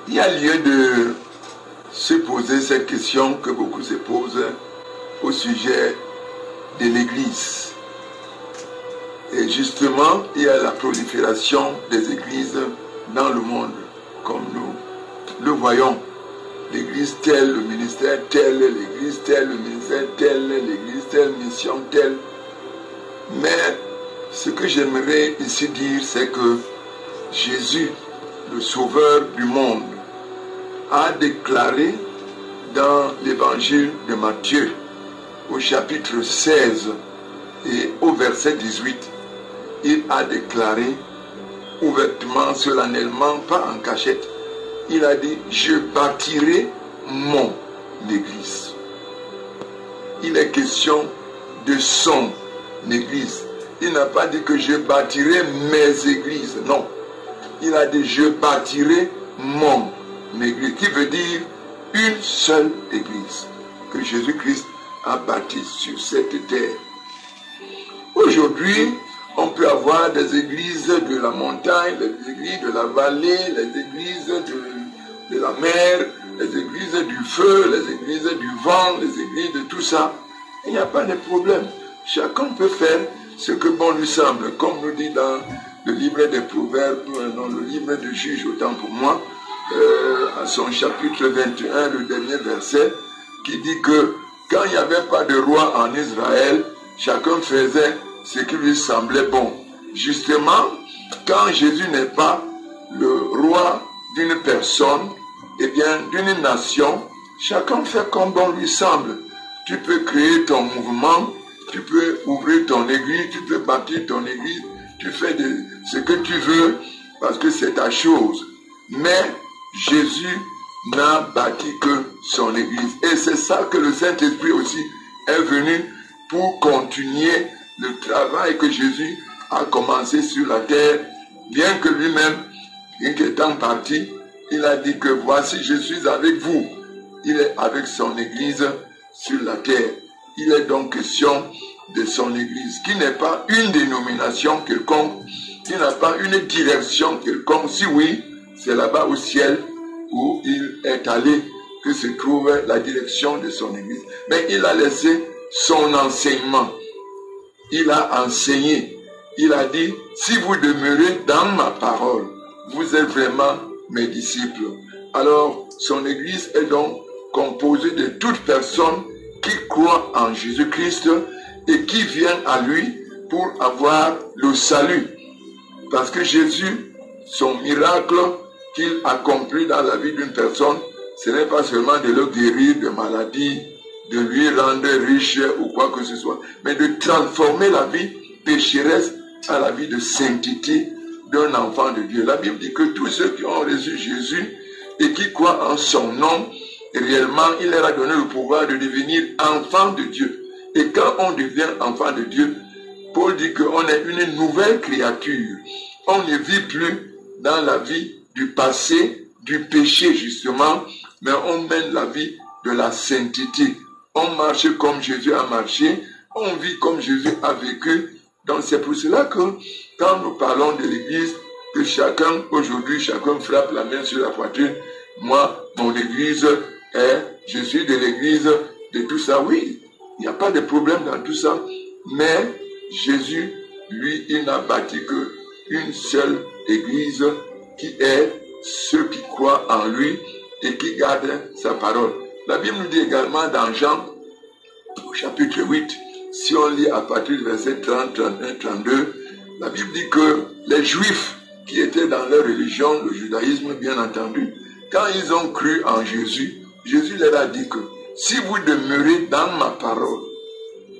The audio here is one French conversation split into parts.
Il y a lieu de se poser cette question que beaucoup se posent au sujet de l'Église. Et justement, il y a la prolifération des églises dans le monde, comme nous le voyons. L'église telle, le ministère tel, l'église telle, le ministère tel, l'église telle, mission telle. Mais ce que j'aimerais ici dire, c'est que Jésus, le Sauveur du monde, a déclaré dans l'évangile de Matthieu, au chapitre 16 et au verset 18, il a déclaré ouvertement, solennellement, pas en cachette, il a dit, je bâtirai mon église. Il est question de son église. Il n'a pas dit que je bâtirai mes églises, non. Il a dit, je bâtirai mon église, qui veut dire une seule église que Jésus-Christ a bâtie sur cette terre. Aujourd'hui, on peut avoir des églises de la montagne, les églises de la vallée, les églises de la mer, les églises du feu, les églises du vent, les églises de tout ça. Il n'y a pas de problème. Chacun peut faire ce que bon lui semble, comme nous dit dans le livre des Proverbes, dans le livre de Juges, autant pour moi, à son chapitre 21, le dernier verset, qui dit que quand il n'y avait pas de roi en Israël, chacun faisait ce qui lui semblait bon. Justement, quand Jésus n'est pas le roi d'une personne, eh bien, d'une nation, chacun fait comme bon lui semble. Tu peux créer ton mouvement, tu peux ouvrir ton église, tu peux bâtir ton église, tu fais ce que tu veux, parce que c'est ta chose. Mais Jésus n'a bâti que son église. Et c'est ça que le Saint-Esprit aussi est venu pour continuer le travail que Jésus a commencé sur la terre, bien que lui-même, étant parti, il a dit que voici, je suis avec vous. Il est avec son église sur la terre. Il est donc question de son église, qui n'est pas une dénomination quelconque, qui n'a pas une direction quelconque. Si oui, c'est là-bas au ciel où il est allé que se trouve la direction de son église. Mais il a laissé son enseignement. Il a enseigné. Il a dit, si vous demeurez dans ma parole, vous êtes vraiment mes disciples. Alors, son église est donc composée de toute personne qui croit en Jésus-Christ et qui vient à lui pour avoir le salut. Parce que Jésus, son miracle qu'il accomplit dans la vie d'une personne, ce n'est pas seulement de le guérir de maladies, de lui rendre riche ou quoi que ce soit, mais de transformer la vie pécheresse à la vie de sainteté d'un enfant de Dieu. La Bible dit que tous ceux qui ont reçu Jésus et qui croient en son nom, réellement, il leur a donné le pouvoir de devenir enfant de Dieu. Et quand on devient enfant de Dieu, Paul dit qu'on est une nouvelle créature. On ne vit plus dans la vie du passé, du péché justement, mais on mène la vie de la sainteté. On marche comme Jésus a marché, on vit comme Jésus a vécu. Donc c'est pour cela que quand nous parlons de l'Église, que chacun, aujourd'hui, chacun frappe la main sur la poitrine. Moi, mon Église je suis de l'Église, de tout ça. Oui, il n'y a pas de problème dans tout ça. Mais Jésus, lui, il n'a bâti qu'une seule Église qui est ceux qui croient en lui et qui gardent sa parole. La Bible nous dit également dans Jean, au chapitre 8, si on lit à partir du verset 30, 31, 32, la Bible dit que les Juifs qui étaient dans leur religion, le judaïsme bien entendu, quand ils ont cru en Jésus, Jésus leur a dit que si vous demeurez dans ma parole,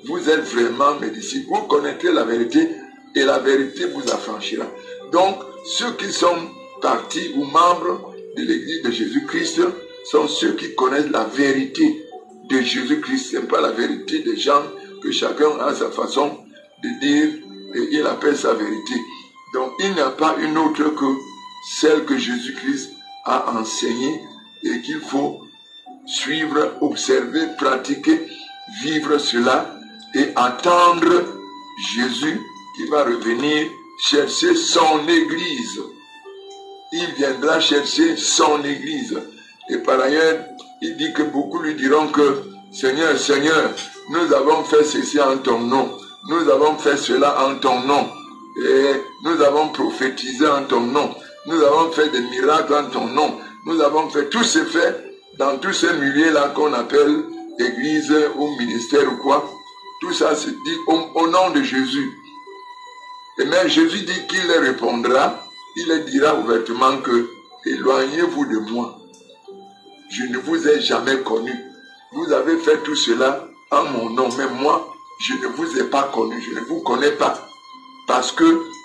vous êtes vraiment mes disciples, vous connaîtrez la vérité et la vérité vous affranchira. Donc, ceux qui sont partis ou membres de l'église de Jésus-Christ sont ceux qui connaissent la vérité de Jésus-Christ. Ce n'est pas la vérité des gens que chacun a sa façon de dire et il appelle sa vérité. Donc, il n'y a pas une autre que celle que Jésus-Christ a enseignée et qu'il faut suivre, observer, pratiquer, vivre cela et attendre Jésus qui va revenir chercher son église. il viendra chercher son église. Et par ailleurs, il dit que beaucoup lui diront que Seigneur, Seigneur, nous avons fait ceci en ton nom. Nous avons fait cela en ton nom. Et nous avons prophétisé en ton nom. Nous avons fait des miracles en ton nom. Nous avons fait tous ces faits dans tous ces milieux-là qu'on appelle église ou ministère ou quoi. Tout ça se dit au nom de Jésus. Et même Jésus dit qu'il les répondra. Il leur dira ouvertement que éloignez-vous de moi. Je ne vous ai jamais connu. Vous avez fait tout cela en mon nom. Mais moi, je ne vous ai pas connu. Je ne vous connais pas. Parce que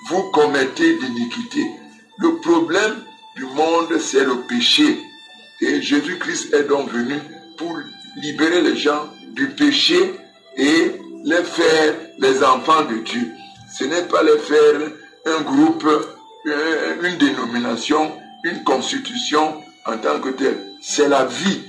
vous commettez d'iniquité. Le problème du monde, c'est le péché. Et Jésus-Christ est donc venu pour libérer les gens du péché et les faire les enfants de Dieu. Ce n'est pas les faire un groupe, une dénomination, une constitution en tant que telle. C'est la vie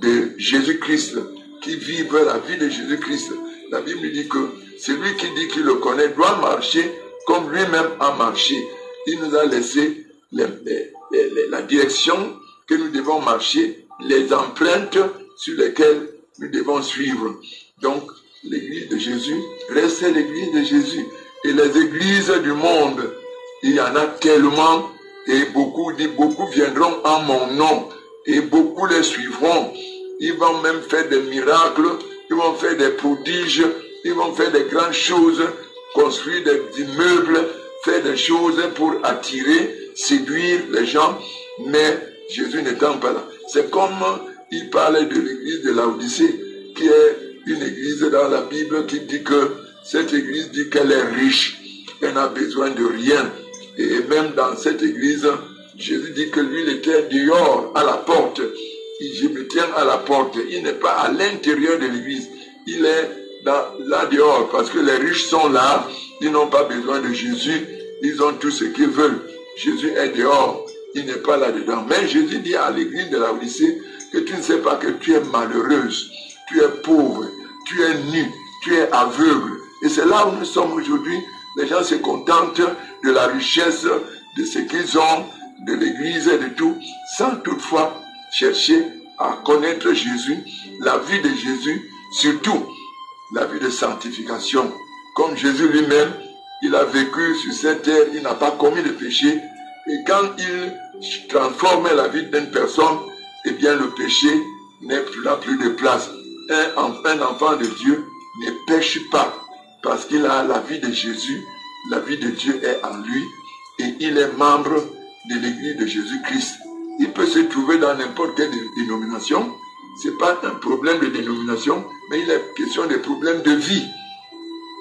de Jésus-Christ qui vive la vie de Jésus-Christ. La Bible dit que celui qui dit qu'il le connaît doit marcher comme lui-même a marché. Il nous a laissé la direction que nous devons marcher, les empreintes sur lesquelles nous devons suivre. Donc, l'église de Jésus reste l'église de Jésus. Et les églises du monde, il y en a tellement, et beaucoup viendront en mon nom, et beaucoup les suivront. Ils vont même faire des miracles, ils vont faire des prodiges, ils vont faire des grandes choses, construire des immeubles, faire des choses pour attirer, séduire les gens, mais Jésus n'étant pas là. C'est comme il parlait de l'église de Laodicée, qui est une église dans la Bible qui dit que cette église dit qu'elle est riche, elle n'a besoin de rien. Et même dans cette église, Jésus dit que lui, il était dehors, à la porte. Je me tiens à la porte. Il n'est pas à l'intérieur de l'église. Il est là dehors, parce que les riches sont là. Ils n'ont pas besoin de Jésus. Ils ont tout ce qu'ils veulent. Jésus est dehors. Il n'est pas là-dedans. Mais Jésus dit à l'église de Laodicée que tu ne sais pas que tu es malheureuse, tu es pauvre, tu es nue, tu es aveugle. Et c'est là où nous sommes aujourd'hui. Les gens se contentent de la richesse, de ce qu'ils ont, de l'église et de tout, sans toutefois chercher à connaître Jésus, la vie de Jésus, surtout la vie de sanctification. Comme Jésus lui-même, il a vécu sur cette terre, il n'a pas commis de péché. Et quand il transformait la vie d'une personne, eh bien le péché n'a plus de place. Un enfant de Dieu ne pêche pas parce qu'il a la vie de Jésus, la vie de Dieu est en lui et il est membre de l'église de Jésus-Christ. Il peut se trouver dans n'importe quelle dénomination. Ce n'est pas un problème de dénomination, mais il est question de problème de vie.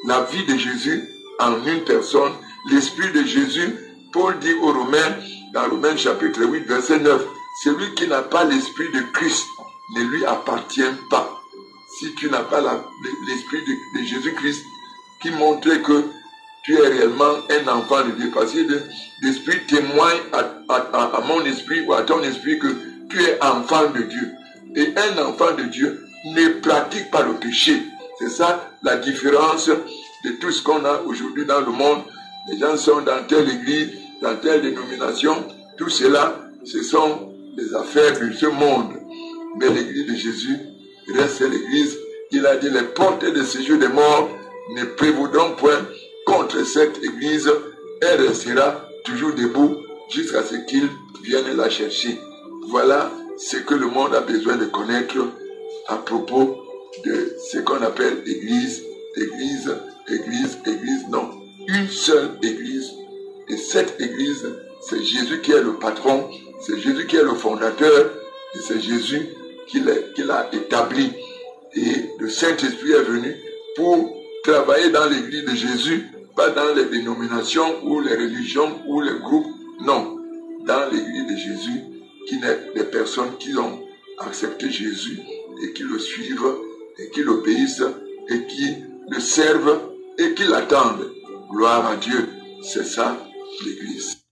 La vie de Jésus en une personne, l'esprit de Jésus. Paul dit aux Romains, dans Romains chapitre 8, verset 9, celui qui n'a pas l'esprit de Christ ne lui appartient pas. Si tu n'as pas l'esprit de Jésus-Christ qui montrait que tu es réellement un enfant de Dieu, parce que l'esprit témoigne à mon esprit ou à ton esprit que tu es enfant de Dieu. Et un enfant de Dieu ne pratique pas le péché. C'est ça la différence de tout ce qu'on a aujourd'hui dans le monde. Les gens sont dans telle église, dans telle dénomination. Tout cela, ce sont des affaires de ce monde. Mais l'église de Jésus reste l'église. Il a dit, les portes de séjour des morts ne prévaudront point contre cette église. Elle restera toujours debout jusqu'à ce qu'il vienne la chercher. Voilà ce que le monde a besoin de connaître à propos de ce qu'on appelle église, église, église, église. Non, une seule église. Et cette église, c'est Jésus qui est le patron, c'est Jésus qui est le fondateur, et c'est Jésus qui l'a établi. Et le Saint-Esprit est venu pour travailler dans l'église de Jésus, pas dans les dénominations ou les religions ou les groupes, non, dans l'église de Jésus, qui n'est des personnes qui ont accepté Jésus et qui le suivent et qui l'obéissent et qui le servent et qui l'attendent. Gloire à Dieu, c'est ça l'église.